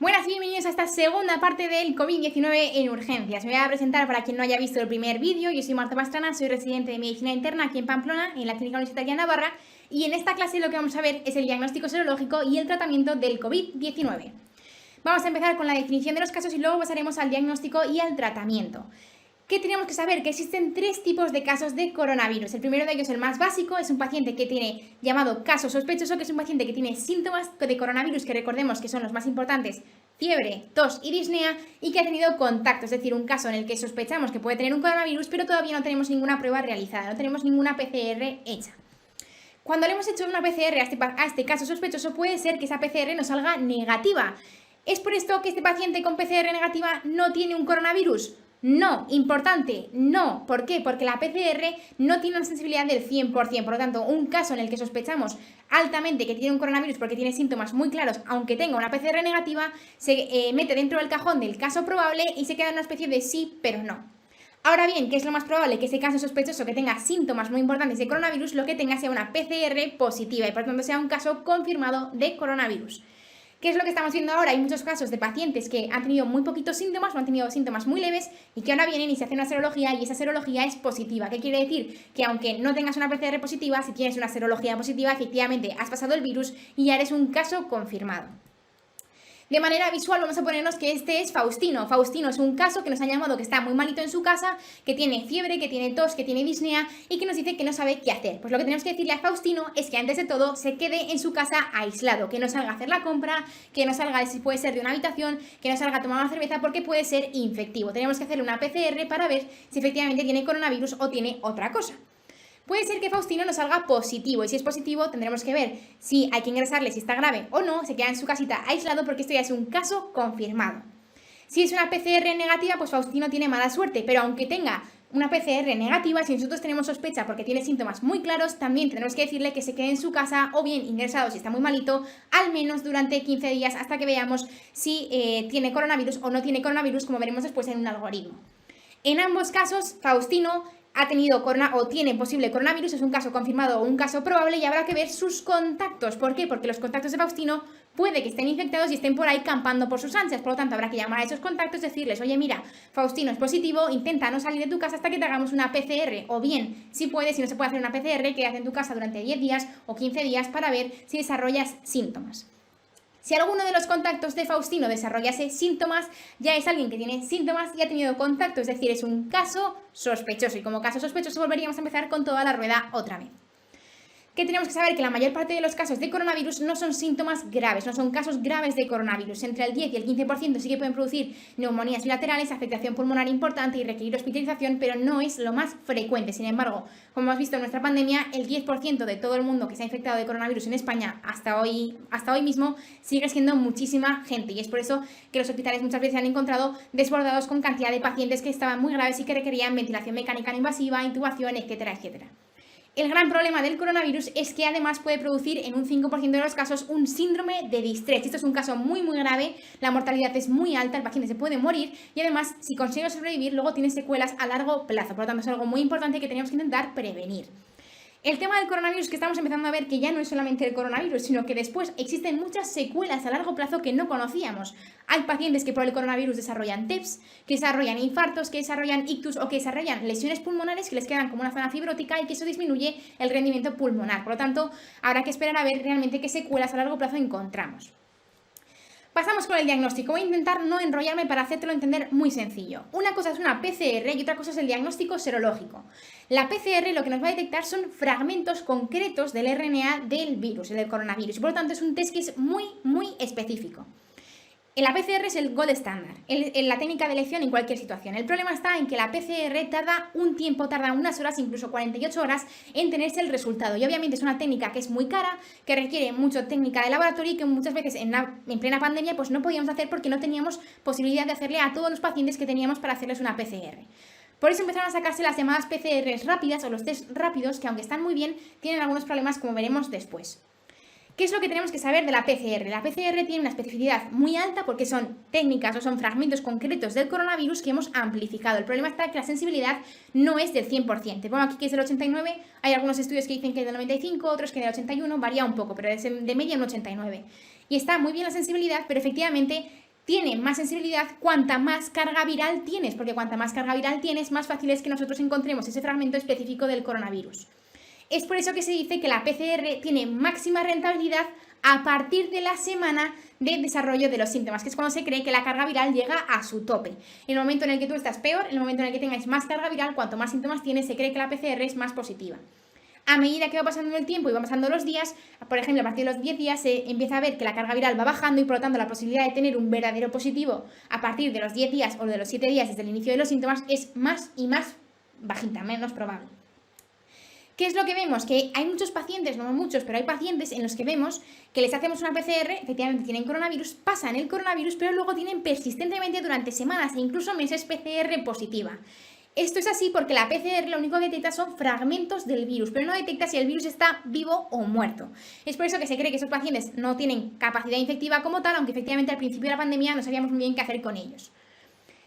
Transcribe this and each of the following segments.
Buenas y bienvenidos a esta segunda parte del COVID-19 en urgencias. Me voy a presentar para quien no haya visto el primer vídeo. Yo soy Marta Pastrana, soy residente de Medicina Interna aquí en Pamplona, en la Clínica Universitaria de Navarra, y en esta clase lo que vamos a ver es el diagnóstico serológico y el tratamiento del COVID-19. Vamos a empezar con la definición de los casos y luego pasaremos al diagnóstico y al tratamiento. ¿Qué tenemos que saber? Que existen tres tipos de casos de coronavirus. El primero de ellos, el más básico, es un paciente que tiene llamado caso sospechoso, que es un paciente que tiene síntomas de coronavirus, que recordemos que son los más importantes: fiebre, tos y disnea, y que ha tenido contacto, es decir, un caso en el que sospechamos que puede tener un coronavirus, pero todavía no tenemos ninguna prueba realizada, no tenemos ninguna PCR hecha. Cuando le hemos hecho una PCR a este caso sospechoso, puede ser que esa PCR nos salga negativa. ¿Es por esto que este paciente con PCR negativa no tiene un coronavirus? No, importante, no. ¿Por qué? Porque la PCR no tiene una sensibilidad del 100%, por lo tanto, un caso en el que sospechamos altamente que tiene un coronavirus porque tiene síntomas muy claros, aunque tenga una PCR negativa, se mete dentro del cajón del caso probable y se queda en una especie de sí, pero no. Ahora bien, ¿qué es lo más probable? Que ese caso sospechoso que tenga síntomas muy importantes de coronavirus, lo que tenga sea una PCR positiva y por tanto sea un caso confirmado de coronavirus. ¿Qué es lo que estamos viendo ahora? Hay muchos casos de pacientes que han tenido muy poquitos síntomas o han tenido síntomas muy leves y que ahora vienen y se hacen una serología y esa serología es positiva. ¿Qué quiere decir? Que aunque no tengas una PCR positiva, si tienes una serología positiva, efectivamente has pasado el virus y ya eres un caso confirmado. De manera visual vamos a ponernos que este es Faustino. Faustino es un caso que nos han llamado que está muy malito en su casa, que tiene fiebre, que tiene tos, que tiene disnea y que nos dice que no sabe qué hacer. Pues lo que tenemos que decirle a Faustino es que antes de todo se quede en su casa aislado, que no salga a hacer la compra, que no salga, si puede ser de una habitación, que no salga a tomar una cerveza porque puede ser infectivo. Tenemos que hacerle una PCR para ver si efectivamente tiene coronavirus o tiene otra cosa. Puede ser que Faustino nos salga positivo y si es positivo tendremos que ver si hay que ingresarle, si está grave o no, se queda en su casita aislado porque esto ya es un caso confirmado. Si es una PCR negativa, pues Faustino tiene mala suerte, pero aunque tenga una PCR negativa, si nosotros tenemos sospecha porque tiene síntomas muy claros, también tendremos que decirle que se quede en su casa o bien ingresado si está muy malito, al menos durante 15 días hasta que veamos si tiene coronavirus o no tiene coronavirus, como veremos después en un algoritmo. En ambos casos, Faustino ha tenido o tiene posible coronavirus, es un caso confirmado o un caso probable y habrá que ver sus contactos. ¿Por qué? Porque los contactos de Faustino puede que estén infectados y estén por ahí campando por sus ansias, por lo tanto habrá que llamar a esos contactos y decirles: oye, mira, Faustino es positivo, intenta no salir de tu casa hasta que te hagamos una PCR, o bien, si puedes, si no se puede hacer una PCR, quédate en tu casa durante 10 días o 15 días para ver si desarrollas síntomas. Si alguno de los contactos de Faustino desarrollase síntomas, ya es alguien que tiene síntomas y ha tenido contacto, es decir, es un caso sospechoso. Y como caso sospechoso volveríamos a empezar con toda la rueda otra vez. ¿Qué tenemos que saber? Que la mayor parte de los casos de coronavirus no son síntomas graves, no son casos graves de coronavirus. Entre el 10 y el 15% sí que pueden producir neumonías bilaterales, afectación pulmonar importante y requerir hospitalización, pero no es lo más frecuente. Sin embargo, como hemos visto en nuestra pandemia, el 10% de todo el mundo que se ha infectado de coronavirus en España hasta hoy mismo sigue siendo muchísima gente. Y es por eso que los hospitales muchas veces se han encontrado desbordados con cantidad de pacientes que estaban muy graves y que requerían ventilación mecánica no invasiva, intubación, etcétera, etcétera. El gran problema del coronavirus es que además puede producir en un 5% de los casos un síndrome de distrés. Esto es un caso muy grave, la mortalidad es muy alta, el paciente se puede morir y además si consigue sobrevivir luego tiene secuelas a largo plazo. Por lo tanto es algo muy importante que tenemos que intentar prevenir. El tema del coronavirus que estamos empezando a ver que ya no es solamente el coronavirus, sino que después existen muchas secuelas a largo plazo que no conocíamos. Hay pacientes que por el coronavirus desarrollan TEPS, que desarrollan infartos, que desarrollan ictus o que desarrollan lesiones pulmonares que les quedan como una zona fibrótica y que eso disminuye el rendimiento pulmonar. Por lo tanto, habrá que esperar a ver realmente qué secuelas a largo plazo encontramos. Pasamos con el diagnóstico. Voy a intentar no enrollarme para hacértelo entender muy sencillo. Una cosa es una PCR y otra cosa es el diagnóstico serológico. La PCR lo que nos va a detectar son fragmentos concretos del RNA del virus, del coronavirus. Y por lo tanto es un test que es muy específico. La PCR es el gold standard, la técnica de elección en cualquier situación. El problema está en que la PCR tarda un tiempo, tarda unas horas, incluso 48 horas en tenerse el resultado. Y obviamente es una técnica que es muy cara, que requiere mucha técnica de laboratorio y que muchas veces en plena pandemia pues no podíamos hacer porque no teníamos posibilidad de hacerle a todos los pacientes que teníamos para hacerles una PCR. Por eso empezaron a sacarse las llamadas PCRs rápidas o los test rápidos, que aunque están muy bien, tienen algunos problemas como veremos después. ¿Qué es lo que tenemos que saber de la PCR? La PCR tiene una especificidad muy alta porque son técnicas o son fragmentos concretos del coronavirus que hemos amplificado. El problema está que la sensibilidad no es del 100%. Te pongo aquí que es del 89, hay algunos estudios que dicen que es del 95, otros que del 81, varía un poco, pero es de media un 89. Y está muy bien la sensibilidad, pero efectivamente tiene más sensibilidad cuanta más carga viral tienes, porque cuanta más carga viral tienes, más fácil es que nosotros encontremos ese fragmento específico del coronavirus. Es por eso que se dice que la PCR tiene máxima rentabilidad a partir de la semana de desarrollo de los síntomas, que es cuando se cree que la carga viral llega a su tope. En el momento en el que tú estás peor, en el momento en el que tengáis más carga viral, cuanto más síntomas tienes, se cree que la PCR es más positiva. A medida que va pasando el tiempo y van pasando los días, por ejemplo, a partir de los 10 días se empieza a ver que la carga viral va bajando y por lo tanto la posibilidad de tener un verdadero positivo a partir de los 10 días o de los 7 días desde el inicio de los síntomas es más y más bajita, menos probable. ¿Qué es lo que vemos? Que hay muchos pacientes, no muchos, pero hay pacientes en los que vemos que les hacemos una PCR, efectivamente tienen coronavirus, pasan el coronavirus, pero luego tienen persistentemente durante semanas e incluso meses PCR positiva. Esto es así porque la PCR lo único que detecta son fragmentos del virus, pero no detecta si el virus está vivo o muerto. Es por eso que se cree que esos pacientes no tienen capacidad infectiva como tal, aunque efectivamente al principio de la pandemia no sabíamos muy bien qué hacer con ellos.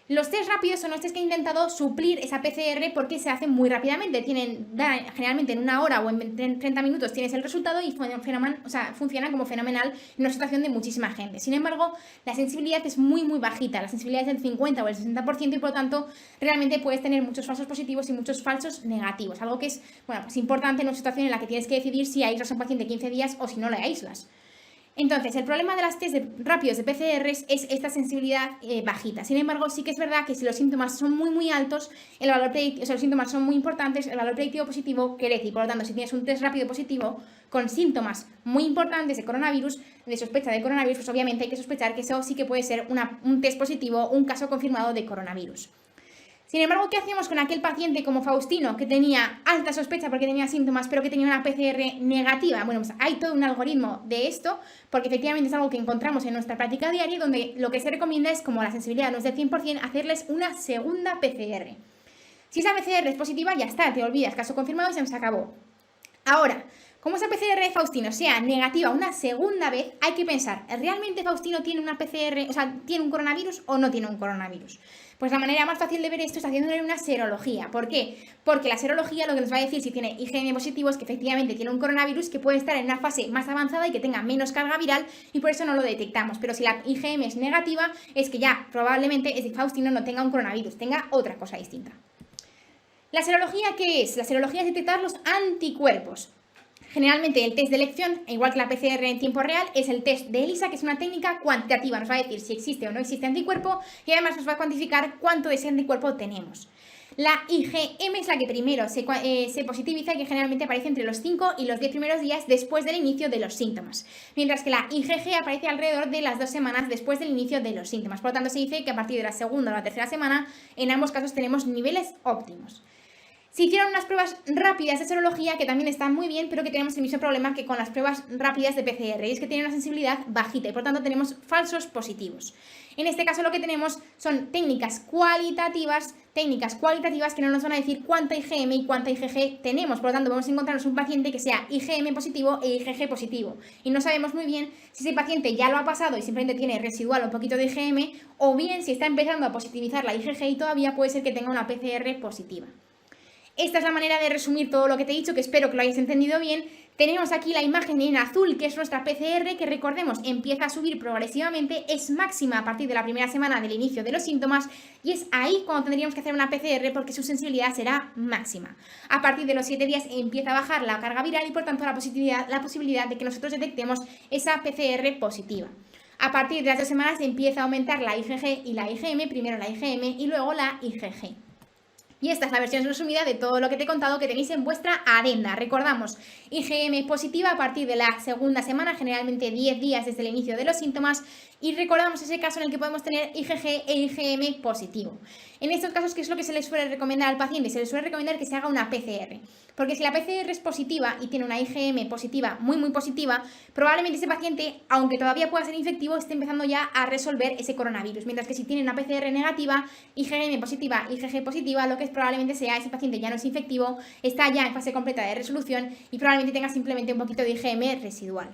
Los test rápidos son los test que han intentado suplir esa PCR porque se hacen muy rápidamente. Generalmente en una hora o en 30 minutos tienes el resultado y funciona como fenomenal en una situación de muchísima gente. Sin embargo, la sensibilidad es muy bajita. La sensibilidad es del 50 o el 60% y por lo tanto realmente puedes tener muchos falsos positivos y muchos falsos negativos. Algo que es pues importante en una situación en la que tienes que decidir si aíslas a un paciente 15 días o si no le aíslas. Entonces, el problema de las test rápidos de PCR es esta sensibilidad bajita. Sin embargo, sí que es verdad que si los síntomas son muy altos, los síntomas son muy importantes, el valor predictivo positivo crece. Y por lo tanto, si tienes un test rápido positivo con síntomas muy importantes de coronavirus, de sospecha de coronavirus, pues obviamente hay que sospechar que eso sí que puede ser un test positivo, un caso confirmado de coronavirus. Sin embargo, ¿qué hacíamos con aquel paciente como Faustino que tenía alta sospecha porque tenía síntomas, pero que tenía una PCR negativa? Bueno, pues hay todo un algoritmo de esto, porque efectivamente es algo que encontramos en nuestra práctica diaria, donde lo que se recomienda es, como la sensibilidad no es del 100%, hacerles una segunda PCR. Si esa PCR es positiva, ya está, te olvidas, caso confirmado y se nos acabó. Ahora, como esa PCR de Faustino sea negativa una segunda vez, hay que pensar, ¿realmente Faustino tiene una PCR, tiene un coronavirus o no tiene un coronavirus? Pues la manera más fácil de ver esto es haciéndole una serología. ¿Por qué? Porque la serología lo que nos va a decir si tiene IgM positivo es que efectivamente tiene un coronavirus que puede estar en una fase más avanzada y que tenga menos carga viral y por eso no lo detectamos. Pero si la IgM es negativa, es que ya probablemente ese Faustino no tenga un coronavirus, tenga otra cosa distinta. ¿La serología qué es? La serología es detectar los anticuerpos. Generalmente el test de elección, igual que la PCR en tiempo real, es el test de ELISA, que es una técnica cuantitativa. Nos va a decir si existe o no existe anticuerpo y además nos va a cuantificar cuánto de ese anticuerpo tenemos. La IgM es la que primero se positiviza y que generalmente aparece entre los 5 y los 10 primeros días después del inicio de los síntomas. Mientras que la IgG aparece alrededor de las 2 semanas después del inicio de los síntomas. Por lo tanto, se dice que a partir de la segunda o la tercera semana, en ambos casos tenemos niveles óptimos. Se hicieron unas pruebas rápidas de serología que también están muy bien, pero que tenemos el mismo problema que con las pruebas rápidas de PCR, y es que tienen una sensibilidad bajita y por tanto tenemos falsos positivos. En este caso lo que tenemos son técnicas cualitativas que no nos van a decir cuánta IgM y cuánta IgG tenemos. Por lo tanto, vamos a encontrarnos un paciente que sea IgM positivo e IgG positivo. Y no sabemos muy bien si ese paciente ya lo ha pasado y simplemente tiene residual un poquito de IgM, o bien si está empezando a positivizar la IgG y todavía puede ser que tenga una PCR positiva. Esta es la manera de resumir todo lo que te he dicho, que espero que lo hayas entendido bien. Tenemos aquí la imagen en azul, que es nuestra PCR, que recordemos, empieza a subir progresivamente, es máxima a partir de la primera semana del inicio de los síntomas y es ahí cuando tendríamos que hacer una PCR porque su sensibilidad será máxima. A partir de los 7 días empieza a bajar la carga viral y por tanto la posibilidad de que nosotros detectemos esa PCR positiva. A partir de las 2 semanas empieza a aumentar la IgG y la IgM, primero la IgM y luego la IgG. Y esta es la versión resumida de todo lo que te he contado que tenéis en vuestra adenda. Recordamos, IgM positiva a partir de la segunda semana, generalmente 10 días desde el inicio de los síntomas. Y recordamos ese caso en el que podemos tener IgG e IgM positivo. En estos casos, ¿qué es lo que se le suele recomendar al paciente? Se le suele recomendar que se haga una PCR. Porque si la PCR es positiva y tiene una IgM positiva, muy positiva, probablemente ese paciente, aunque todavía pueda ser infectivo, esté empezando ya a resolver ese coronavirus. Mientras que si tiene una PCR negativa, IgM positiva, IgG positiva, lo que probablemente sea ese paciente ya no es infectivo, está ya en fase completa de resolución y probablemente tenga simplemente un poquito de IgM residual.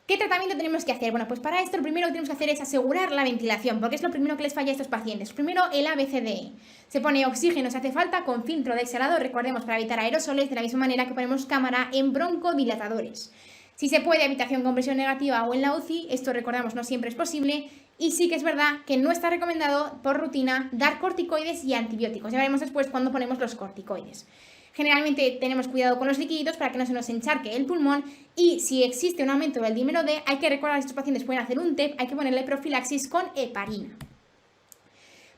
¿Qué tratamiento tenemos que hacer? Bueno, pues para esto lo primero que tenemos que hacer es asegurar la ventilación, porque es lo primero que les falla a estos pacientes. Primero, el ABCDE. Se pone oxígeno si hace falta con filtro de exhalado, recordemos, para evitar aerosoles, de la misma manera que ponemos cámara en broncodilatadores. Si se puede, habitación con presión negativa o en la UCI, esto recordamos no siempre es posible, Y sí que es verdad que no está recomendado por rutina dar corticoides y antibióticos. Ya veremos después cuándo ponemos los corticoides. Generalmente tenemos cuidado con los líquidos para que no se nos encharque el pulmón y si existe un aumento del dímero D, hay que recordar que estos pacientes pueden hacer un TEP, hay que ponerle profilaxis con heparina.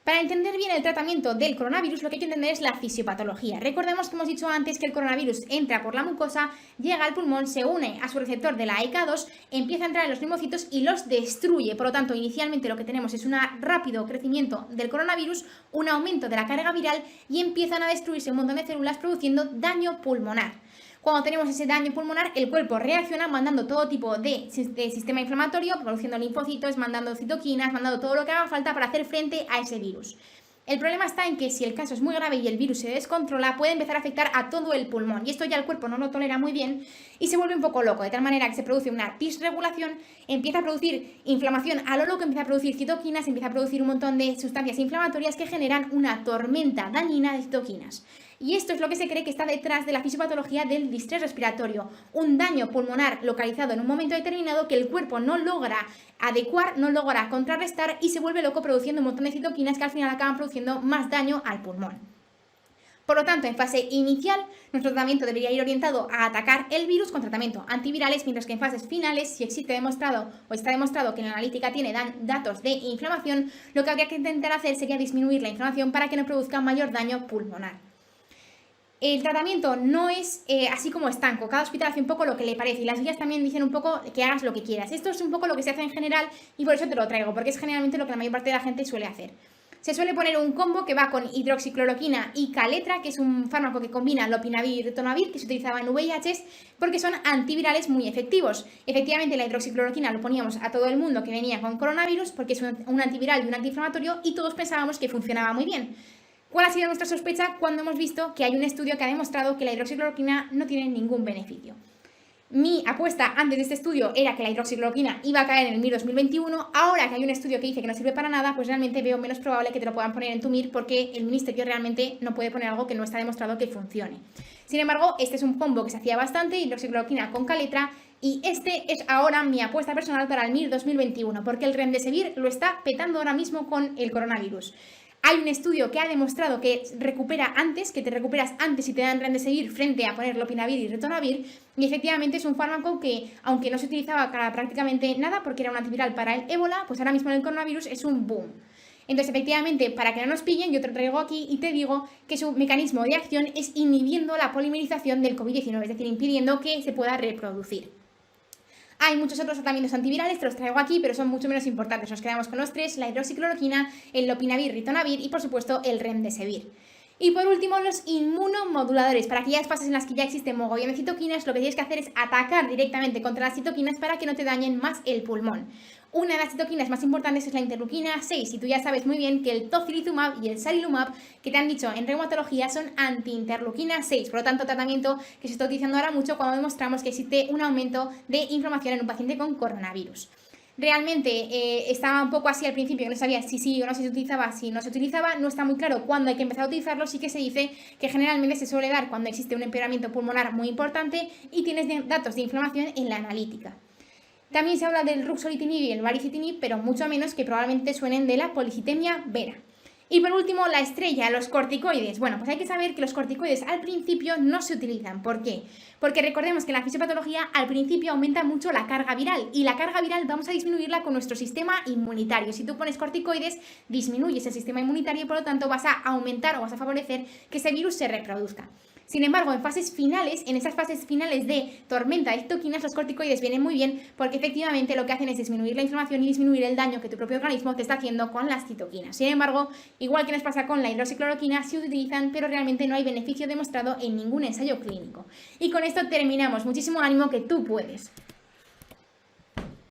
Para entender bien el tratamiento del coronavirus, lo que hay que entender es la fisiopatología. Recordemos que hemos dicho antes que el coronavirus entra por la mucosa, llega al pulmón, se une a su receptor de la ECA2, empieza a entrar en los neumocitos y los destruye. Por lo tanto, inicialmente lo que tenemos es un rápido crecimiento del coronavirus, un aumento de la carga viral y empiezan a destruirse un montón de células produciendo daño pulmonar. Cuando tenemos ese daño pulmonar, el cuerpo reacciona mandando todo tipo de sistema inflamatorio, produciendo linfocitos, mandando citoquinas, mandando todo lo que haga falta para hacer frente a ese virus. El problema está en que si el caso es muy grave y el virus se descontrola, puede empezar a afectar a todo el pulmón. Y esto ya el cuerpo no lo tolera muy bien y se vuelve un poco loco, de tal manera que se produce una disregulación, empieza a producir inflamación a lo loco, empieza a producir citoquinas, empieza a producir un montón de sustancias inflamatorias que generan una tormenta dañina de citoquinas. Y esto es lo que se cree que está detrás de la fisiopatología del distrés respiratorio, un daño pulmonar localizado en un momento determinado que el cuerpo no logra adecuar, no logra contrarrestar y se vuelve loco produciendo un montón de citoquinas que al final acaban produciendo más daño al pulmón. Por lo tanto, en fase inicial, nuestro tratamiento debería ir orientado a atacar el virus con tratamiento antivirales, mientras que en fases finales, si existe demostrado o está demostrado que la analítica tiene datos de inflamación, lo que habría que intentar hacer sería disminuir la inflamación para que no produzca mayor daño pulmonar. El tratamiento no es así como estanco, cada hospital hace un poco lo que le parece y las guías también dicen un poco que hagas lo que quieras. Esto es un poco lo que se hace en general y por eso te lo traigo, porque es generalmente lo que la mayor parte de la gente suele hacer. Se suele poner un combo que va con hidroxicloroquina y caletra, que es un fármaco que combina lopinavir y ritonavir, que se utilizaba en VIH, porque son antivirales muy efectivos. Efectivamente, la hidroxicloroquina lo poníamos a todo el mundo que venía con coronavirus, porque es un antiviral y un antiinflamatorio, y todos pensábamos que funcionaba muy bien. ¿Cuál ha sido nuestra sospecha cuando hemos visto que hay un estudio que ha demostrado que la hidroxicloroquina no tiene ningún beneficio? Mi apuesta antes de este estudio era que la hidroxicloroquina iba a caer en el MIR 2021. Ahora que hay un estudio que dice que no sirve para nada, pues realmente veo menos probable que te lo puedan poner en tu MIR porque el ministerio realmente no puede poner algo que no está demostrado que funcione. Sin embargo, este es un combo que se hacía bastante, hidroxicloroquina con caletra, y este es ahora mi apuesta personal para el MIR 2021 porque el remdesivir lo está petando ahora mismo con el coronavirus. Hay un estudio que ha demostrado que recupera antes, que te recuperas antes si te dan remdesivir frente a poner lopinavir y ritonavir, y efectivamente es un fármaco que, aunque no se utilizaba para prácticamente nada porque era un antiviral para el ébola, pues ahora mismo en el coronavirus es un boom. Entonces, efectivamente, para que no nos pillen, yo te lo traigo aquí y te digo que su mecanismo de acción es inhibiendo la polimerización del COVID-19, es decir, impidiendo que se pueda reproducir. Hay muchos otros tratamientos antivirales, te los traigo aquí, pero son mucho menos importantes. Nos quedamos con los tres, la hidroxicloroquina, el lopinavir, ritonavir y, por supuesto, el remdesivir. Y por último, los inmunomoduladores. Para aquellas fases en las que ya existen mogollón de citoquinas, lo que tienes que hacer es atacar directamente contra las citoquinas para que no te dañen más el pulmón. Una de las citoquinas más importantes es la interleuquina 6 y tú ya sabes muy bien que el tocilizumab y el sarilumab que te han dicho en reumatología son anti-interleuquina 6, por lo tanto tratamiento que se está utilizando ahora mucho cuando demostramos que existe un aumento de inflamación en un paciente con coronavirus. Realmente estaba un poco así al principio, que no sabía si sí o no se utilizaba, si no se utilizaba, no está muy claro cuándo hay que empezar a utilizarlo, sí que se dice que generalmente se suele dar cuando existe un empeoramiento pulmonar muy importante y tienes datos de inflamación en la analítica. También se habla del ruxolitinib y el baricitinib, pero mucho menos que probablemente suenen de la policitemia vera. Y por último, la estrella, los corticoides. Bueno, pues hay que saber que los corticoides al principio no se utilizan. ¿Por qué? Porque recordemos que en la fisiopatología al principio aumenta mucho la carga viral y la carga viral vamos a disminuirla con nuestro sistema inmunitario. Si tú pones corticoides, disminuyes el sistema inmunitario y por lo tanto vas a aumentar o vas a favorecer que ese virus se reproduzca. Sin embargo, en fases finales, en esas fases finales de tormenta de citoquinas, los corticoides vienen muy bien porque efectivamente lo que hacen es disminuir la inflamación y disminuir el daño que tu propio organismo te está haciendo con las citoquinas. Sin embargo, igual que nos pasa con la hidroxicloroquina, se utilizan, pero realmente no hay beneficio demostrado en ningún ensayo clínico. Y con esto terminamos. Muchísimo ánimo que tú puedes.